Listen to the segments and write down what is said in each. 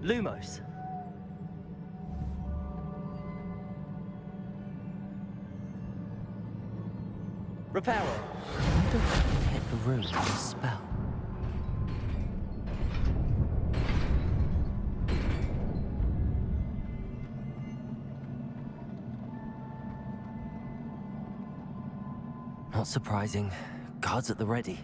Lumos. Reparo. I wonder if I can hit the room with a spell. Not surprising. Guards at the ready.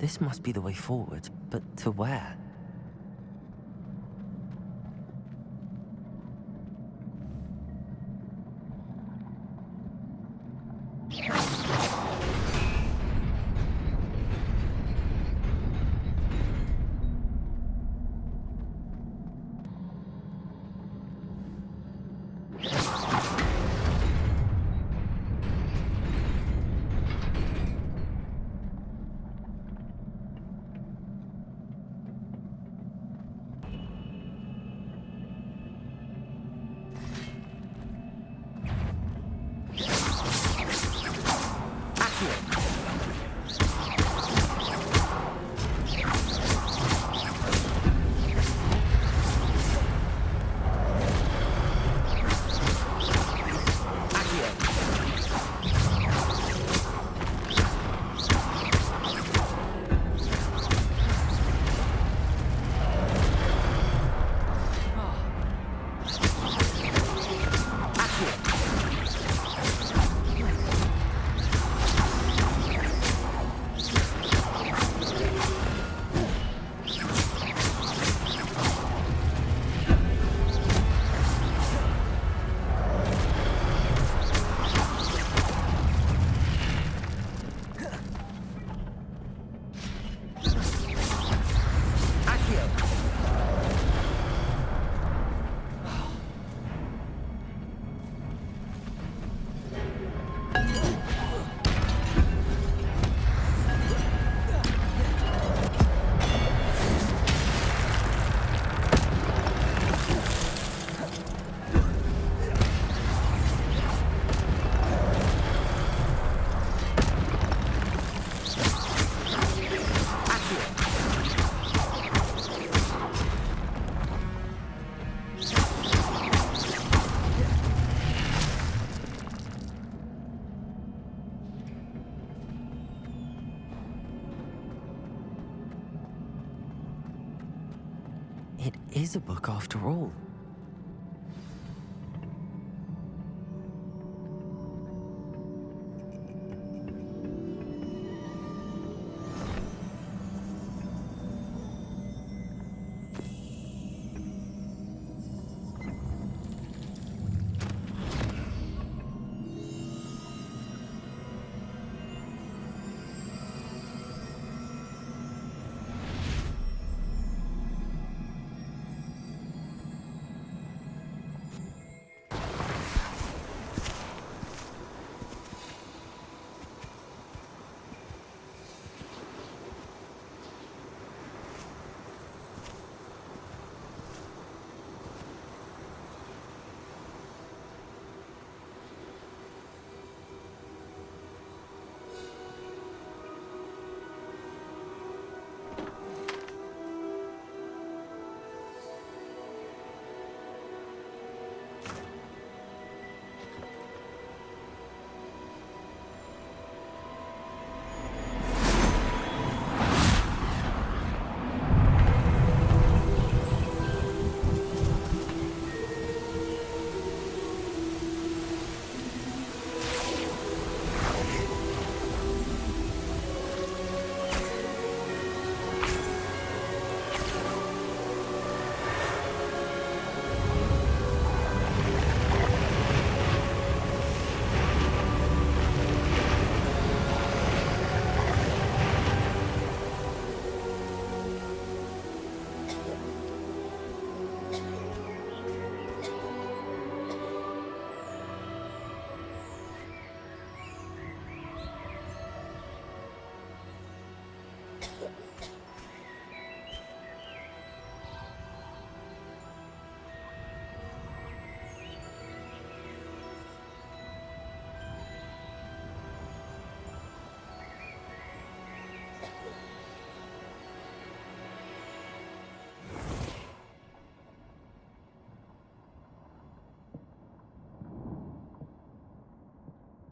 This must be the way forward, but to where? It is a book after all.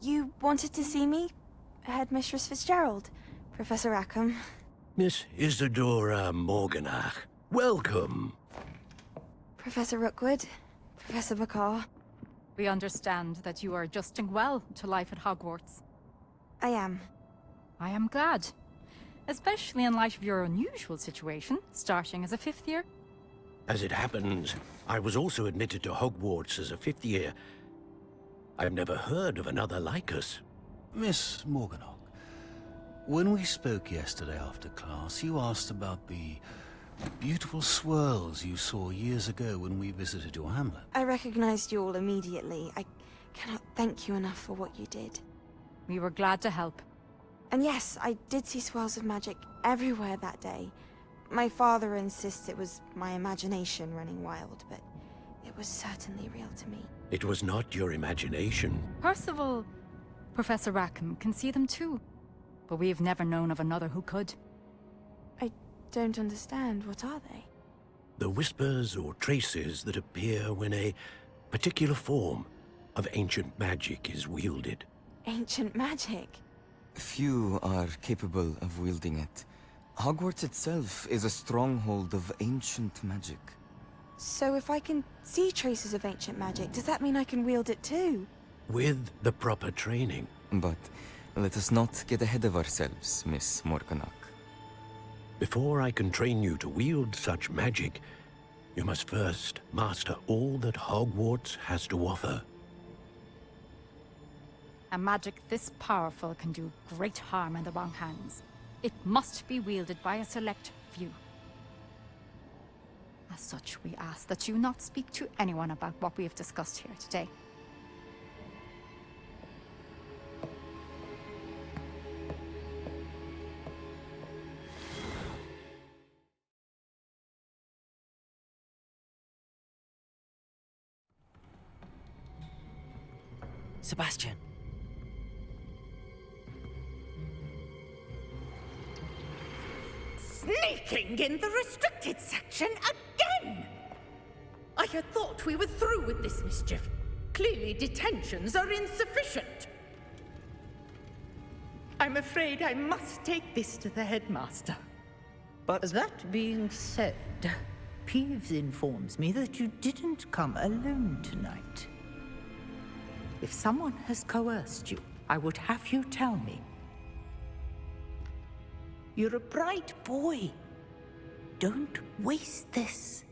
You wanted to see me? Headmistress Fitzgerald, Professor Rackham. Miss Isadora Morganach, welcome. Professor Rookwood, Professor McCaw. We understand that you are adjusting well to life at Hogwarts. I am. I am glad. Especially in light of your unusual situation, starting as a 5th year. As it happens, I was also admitted to Hogwarts as a 5th year. I've never heard of another like us. Miss Morganach, when we spoke yesterday after class, you asked about the beautiful swirls you saw years ago when we visited your hamlet. I recognized you all immediately. I cannot thank you enough for what you did. We were glad to help. And yes, I did see swirls of magic everywhere that day. My father insists it was my imagination running wild, but it was certainly real to me. It was not your imagination. Percival, Professor Rackham can see them too. But we've never known of another who could. I don't understand. What are they? The whispers or traces that appear when a particular form of ancient magic is wielded. Ancient magic? Few are capable of wielding it. Hogwarts itself is a stronghold of ancient magic. So if I can see traces of ancient magic, does that mean I can wield it too? With the proper training. But let us not get ahead of ourselves, Miss Morganach. Before I can train you to wield such magic, you must first master all that Hogwarts has to offer. A magic this powerful can do great harm in the wrong hands. It must be wielded by a select few. As such, we ask that you not speak to anyone about what we have discussed here today. Sebastian. Sneaking in the restricted section again! I had thought we were through with this mischief. Clearly detentions are insufficient. I'm afraid I must take this to the headmaster. But that being said, Peeves informs me that you didn't come alone tonight. If someone has coerced you, I would have you tell me. You're a bright boy. Don't waste this.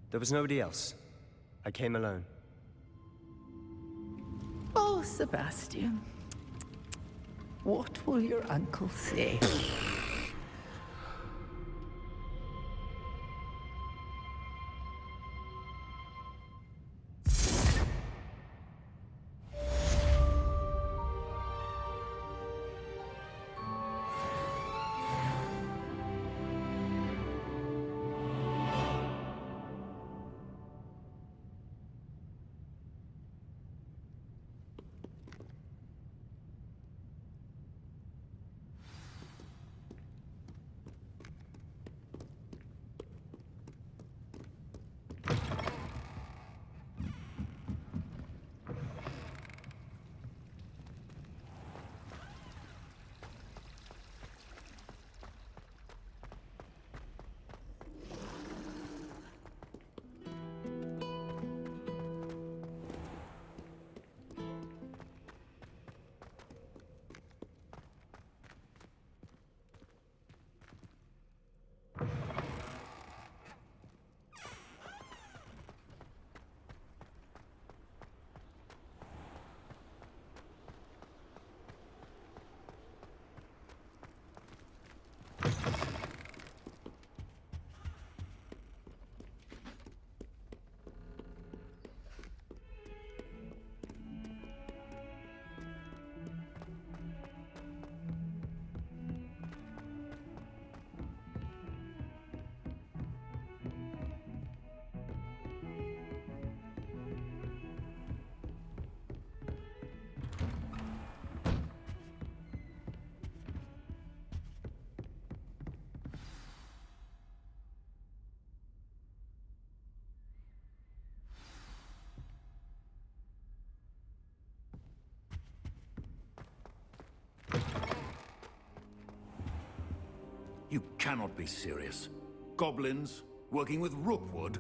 There was nobody else. I came alone. Oh, Sebastian. What will your uncle say? You cannot be serious. Goblins working with Rookwood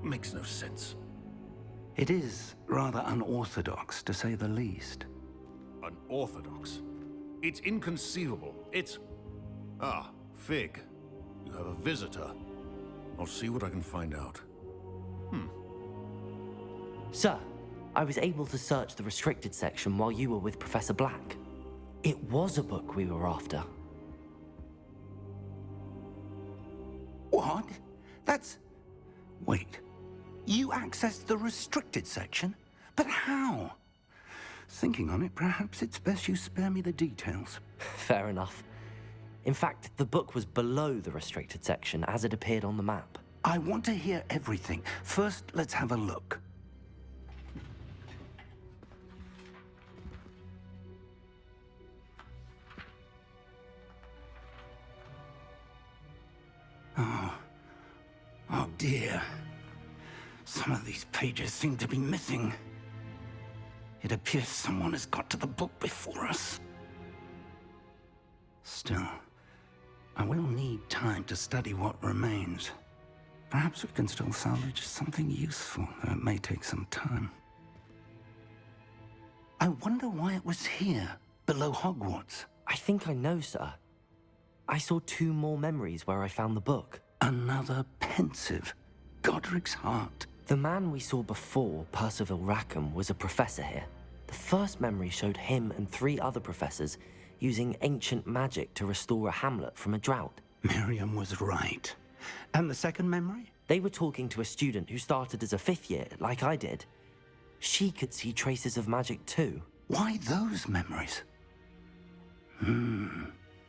makes no sense. It is rather unorthodox, to say the least. Unorthodox? It's inconceivable. It's... Ah, Fig. You have a visitor. I'll see what I can find out. Sir, I was able to search the restricted section while you were with Professor Black. It was a book we were after. What? That's... Wait. You accessed the restricted section? But how? Thinking on it, perhaps it's best you spare me the details. Fair enough. In fact, the book was below the restricted section as it appeared on the map. I want to hear everything. First, let's have a look. Oh dear. Some of these pages seem to be missing. It appears someone has got to the book before us. Still, I will need time to study what remains. Perhaps we can still salvage something useful, though it may take some time. I wonder why it was here, below Hogwarts. I think I know, sir. I saw 2 more memories where I found the book. Another pensive. Godric's heart. The man we saw before, Percival Rackham, was a professor here. The first memory showed him and 3 other professors using ancient magic to restore a hamlet from a drought. Miriam was right. And the second memory? They were talking to a student who started as a 5th year, like I did. She could see traces of magic too. Why those memories?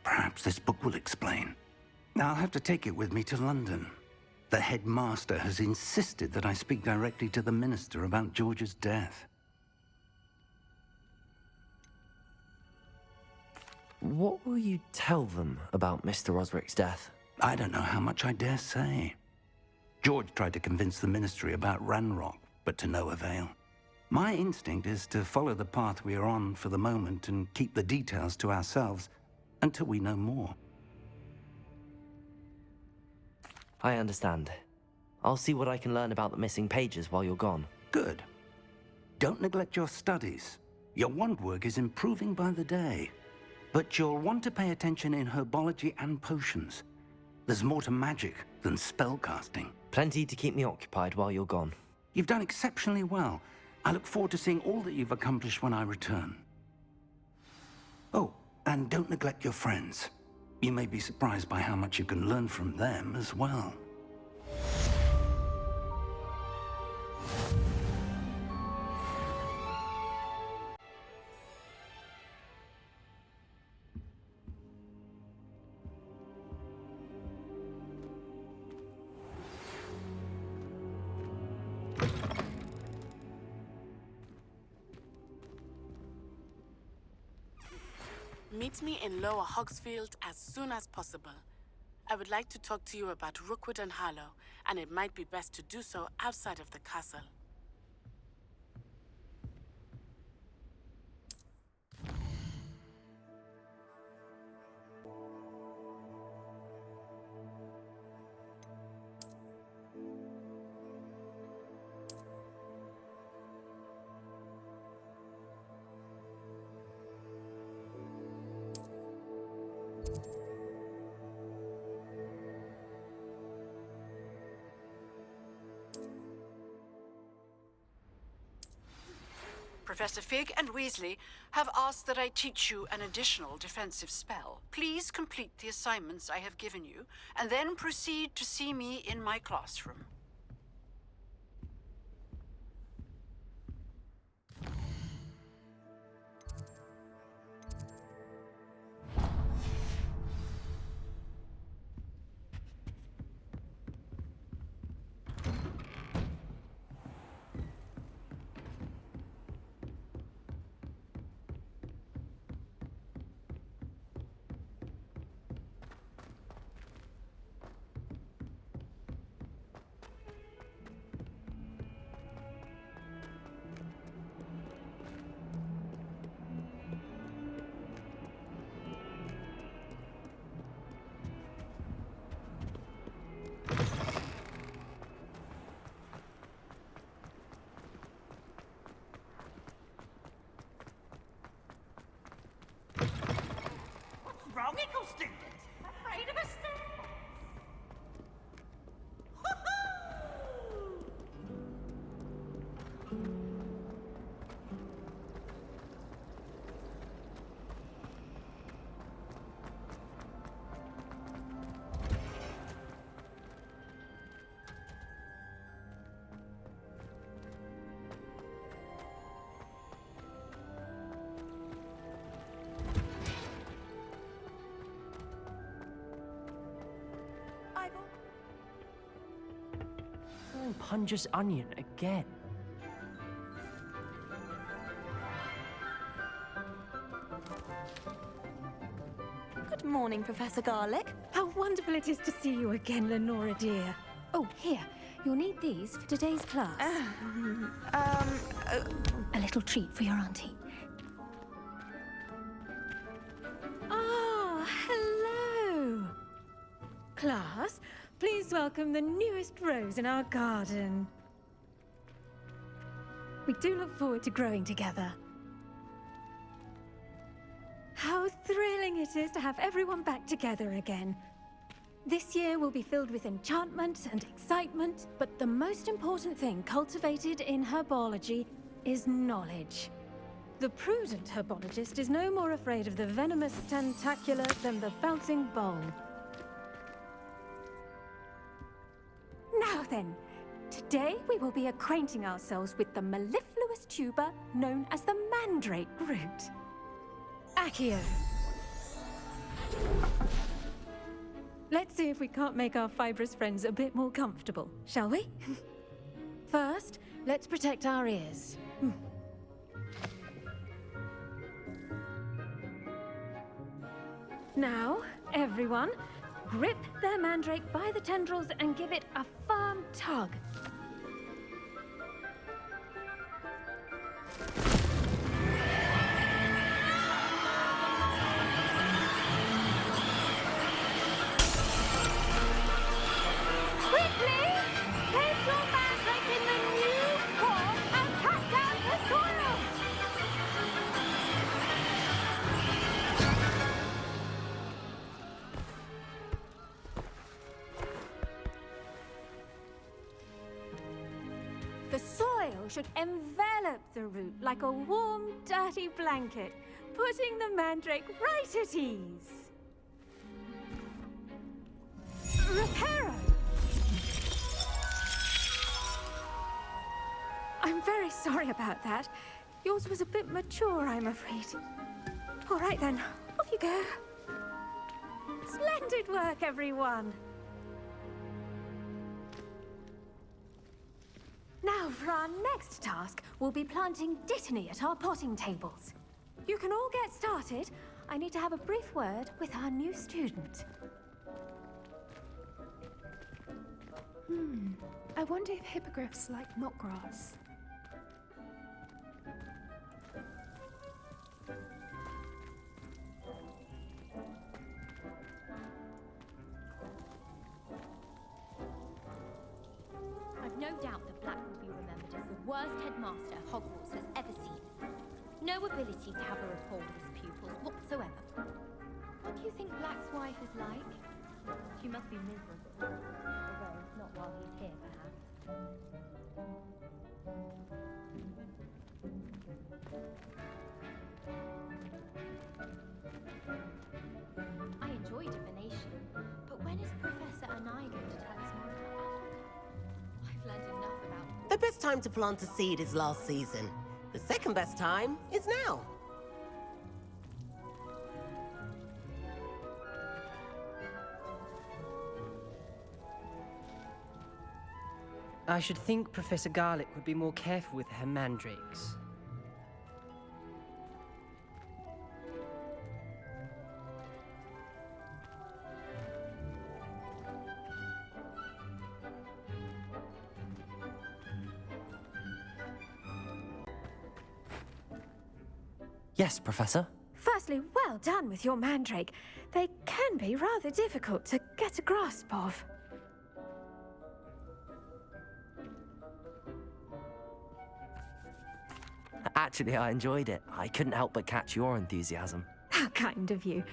Perhaps this book will explain. I'll have to take it with me to London. The headmaster has insisted that I speak directly to the minister about George's death. What will you tell them about Mr. Osric's death? I don't know how much I dare say. George tried to convince the ministry about Ranrock, but to no avail. My instinct is to follow the path we are on for the moment and keep the details to ourselves until we know more. I understand. I'll see what I can learn about the missing pages while you're gone. Good. Don't neglect your studies. Your wand work is improving by the day. But you'll want to pay attention in herbology and potions. There's more to magic than spellcasting. Plenty to keep me occupied while you're gone. You've done exceptionally well. I look forward to seeing all that you've accomplished when I return. Oh, and don't neglect your friends. You may be surprised by how much you can learn from them as well. Meet me in Lower Hogsfield as soon as possible. I would like to talk to you about Rookwood and Harlow, and it might be best to do so outside of the castle. Professor Fig and Weasley have asked that I teach you an additional defensive spell. Please complete the assignments I have given you, and then proceed to see me in my classroom. Wrong, Eagle student? Afraid of a stairs? Punger's onion again. Good morning, Professor Garlick. How wonderful it is to see you again, Lenora dear. Oh, here. You'll need these for today's class. A little treat for your auntie. Ah, hello. Class, please welcome the newest rose in our garden. We do look forward to growing together. How thrilling it is to have everyone back together again. This year will be filled with enchantment and excitement, but the most important thing cultivated in herbology is knowledge. The prudent herbologist is no more afraid of the venomous tentacular than the bouncing bowl. Now then, today we will be acquainting ourselves with the mellifluous tuber known as the mandrake root. Accio. Let's see if we can't make our fibrous friends a bit more comfortable, shall we? First, let's protect our ears. Now, everyone, grip their mandrake by the tendrils and give it a firm tug. should envelop the root like a warm, dirty blanket, putting the mandrake right at ease. Reparo! I'm very sorry about that. Yours was a bit mature, I'm afraid. All right then, off you go. Splendid work, everyone. Now, for our next task, we'll be planting dittany at our potting tables. You can all get started. I need to have a brief word with our new student. I wonder if hippogriffs like knotgrass. I've no doubt that Black will be remembered as the worst headmaster Hogwarts has ever seen. No ability to have a rapport with his pupils whatsoever. What do you think Black's wife is like? She must be miserable. Although, not while he's here, perhaps. I enjoy divination, but when is Professor Anai going to tell us more about Africa? I've learned enough about... The best time to plant a seed is last season. The second best time is now. I should think Professor Garlick would be more careful with her mandrakes. Yes, Professor. Firstly, well done with your mandrake. They can be rather difficult to get a grasp of. Actually, I enjoyed it. I couldn't help but catch your enthusiasm. How kind of you.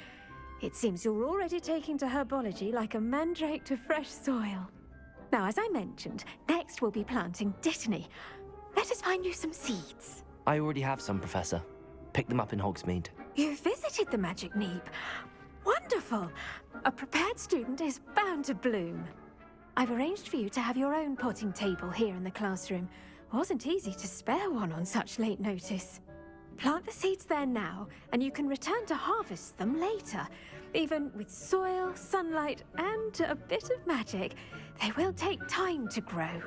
It seems you're already taking to herbology like a mandrake to fresh soil. Now, as I mentioned, next we'll be planting dittany. Let us find you some seeds. I already have some, Professor. Picked them up in Hogsmeade. You visited the Magic Neep. Wonderful! A prepared student is bound to bloom. I've arranged for you to have your own potting table here in the classroom. Wasn't easy to spare one on such late notice. Plant the seeds there now, and you can return to harvest them later. Even with soil, sunlight, and a bit of magic, they will take time to grow.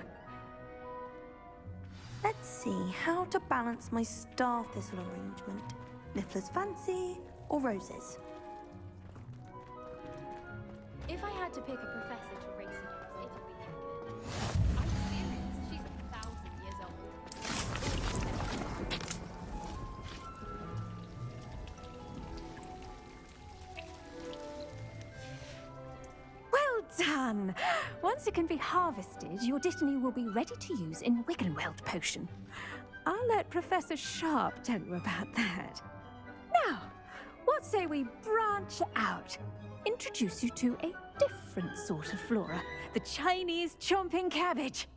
Let's see how to balance my star thistle arrangement. Niffler's fancy or roses? If I had to pick a professor to race against, it would be Hagrid. I'm serious. She's 1,000 years old. Well done! Once it can be harvested, your dittany will be ready to use in Wiggenweld potion. I'll let Professor Sharp tell you about that. Now, what say we branch out? Introduce you to a different sort of flora, the Chinese chomping cabbage.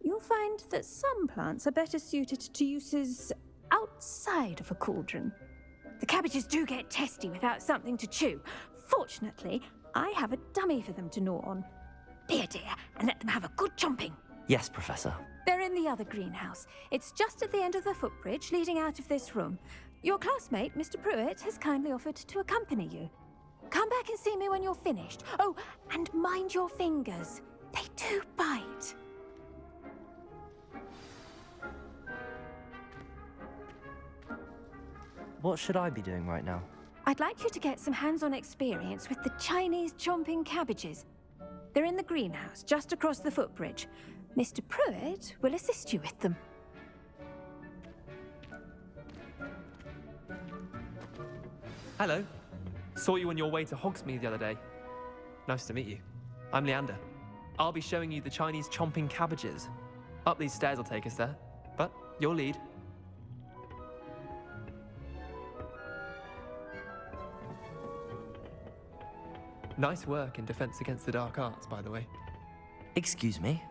You'll find that some plants are better suited to uses outside of a cauldron. The cabbages do get testy without something to chew. Fortunately, I have a dummy for them to gnaw on. Be a dear and let them have a good chomping. Yes, Professor. They're in the other greenhouse. It's just at the end of the footbridge leading out of this room. Your classmate, Mr. Pruitt, has kindly offered to accompany you. Come back and see me when you're finished. Oh, and mind your fingers. They do bite. What should I be doing right now? I'd like you to get some hands-on experience with the Chinese chomping cabbages. They're in the greenhouse, just across the footbridge. Mr. Pruitt will assist you with them. Hello. Saw you on your way to Hogsmeade the other day. Nice to meet you. I'm Leander. I'll be showing you the Chinese chomping cabbages. Up these stairs will take us there, but you'll lead. Nice work in Defense Against the Dark Arts, by the way. Excuse me?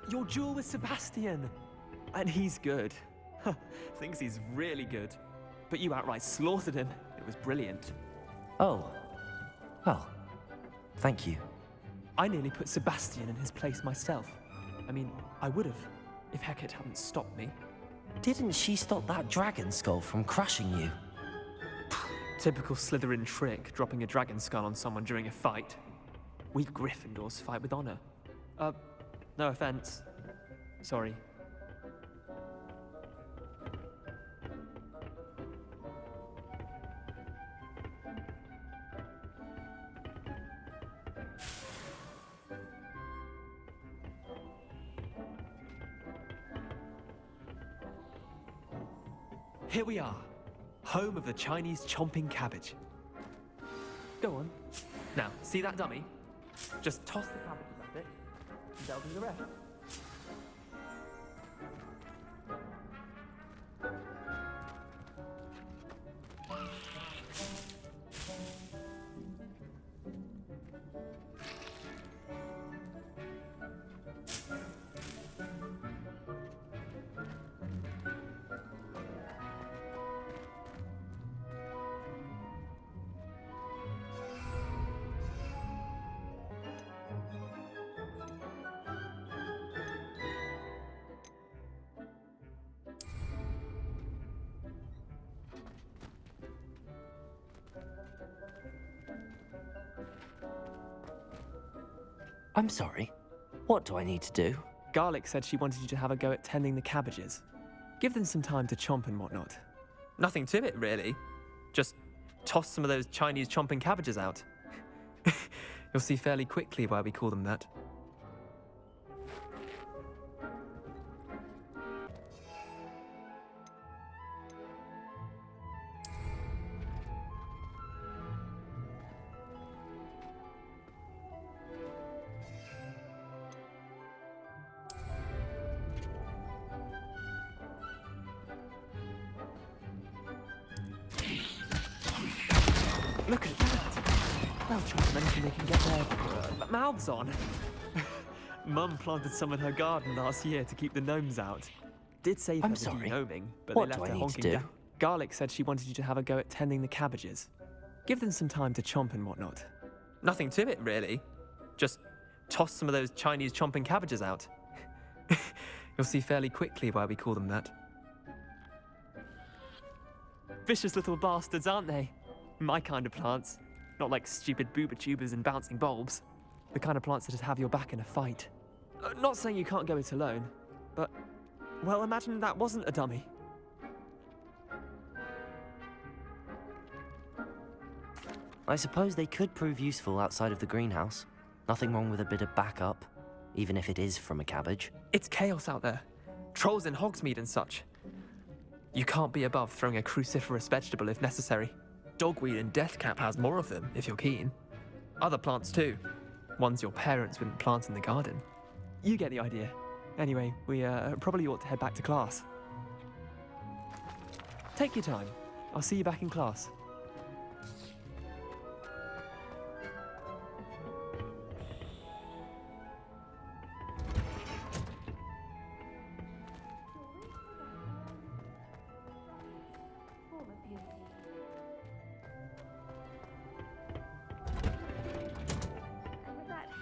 Your duel with Sebastian! And he's good. Thinks he's really good. But you outright slaughtered him. It was brilliant. Oh. Well, thank you. I nearly put Sebastian in his place myself. I mean, I would have, if Hecate hadn't stopped me. Didn't she stop that dragon skull from crushing you? Typical Slytherin trick, dropping a dragon skull on someone during a fight. We Gryffindors fight with honor. No offense. Sorry. Here we are, home of the Chinese chomping cabbage. Go on. Now, see that dummy? Just toss the cabbages at it, and they'll do the rest. I'm sorry. What do I need to do? Garlick said she wanted you to have a go at tending the cabbages. Give them some time to chomp and whatnot. Nothing to it, really. Just toss some of those Chinese chomping cabbages out. You'll see fairly quickly why we call them that. Look at that! They'll try anything they can get their mouths on. Mum planted some in her garden last year to keep the gnomes out. Did save her the gnoming, but What they do left I her need to honking do? down. Garlick said she wanted you to have a go at tending the cabbages. Give them some time to chomp and whatnot. Nothing to it, really. Just toss some of those Chinese chomping cabbages out. You'll see fairly quickly why we call them that. Vicious little bastards, aren't they? My kind of plants. Not like stupid booba tubers and bouncing bulbs. The kind of plants that just have your back in a fight. Not saying you can't go it alone, but, well, imagine that wasn't a dummy. I suppose they could prove useful outside of the greenhouse. Nothing wrong with a bit of backup, even if it is from a cabbage. It's chaos out there. Trolls in Hogsmeade and such. You can't be above throwing a cruciferous vegetable if necessary. Dogweed and deathcap has more of them, if you're keen. Other plants too. Ones your parents wouldn't plant in the garden. You get the idea. Anyway, we probably ought to head back to class. Take your time. I'll see you back in class.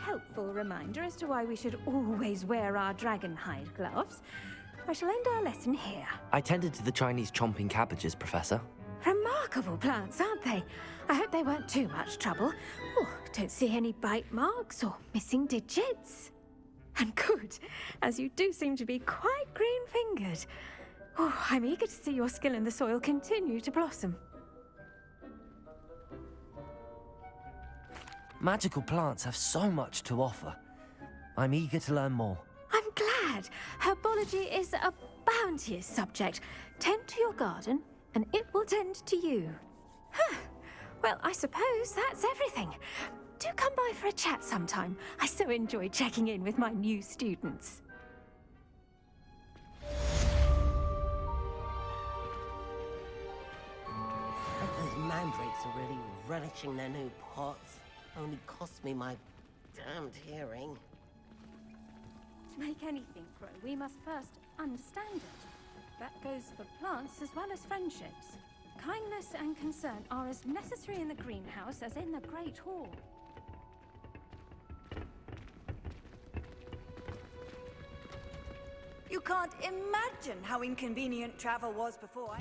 Helpful reminder as to why we should always wear our dragon hide gloves. I shall end our lesson here. I tended to the Chinese chomping cabbages, Professor. Remarkable plants, aren't they? I hope they weren't too much trouble. Oh, don't see any bite marks or missing digits. And good, as you do seem to be quite green-fingered. Oh, I'm eager to see your skill in the soil continue to blossom. Magical plants have so much to offer. I'm eager to learn more. I'm glad. Herbology is a bounteous subject. Tend to your garden, and it will tend to you. Huh. Well, I suppose that's everything. Do come by for a chat sometime. I so enjoy checking in with my new students. Those mandrakes are really relishing their new pots. Only cost me my damned hearing. To make anything grow, we must first understand it. That goes for plants as well as friendships. Kindness and concern are as necessary in the greenhouse as in the Great Hall. You can't imagine how inconvenient travel was before.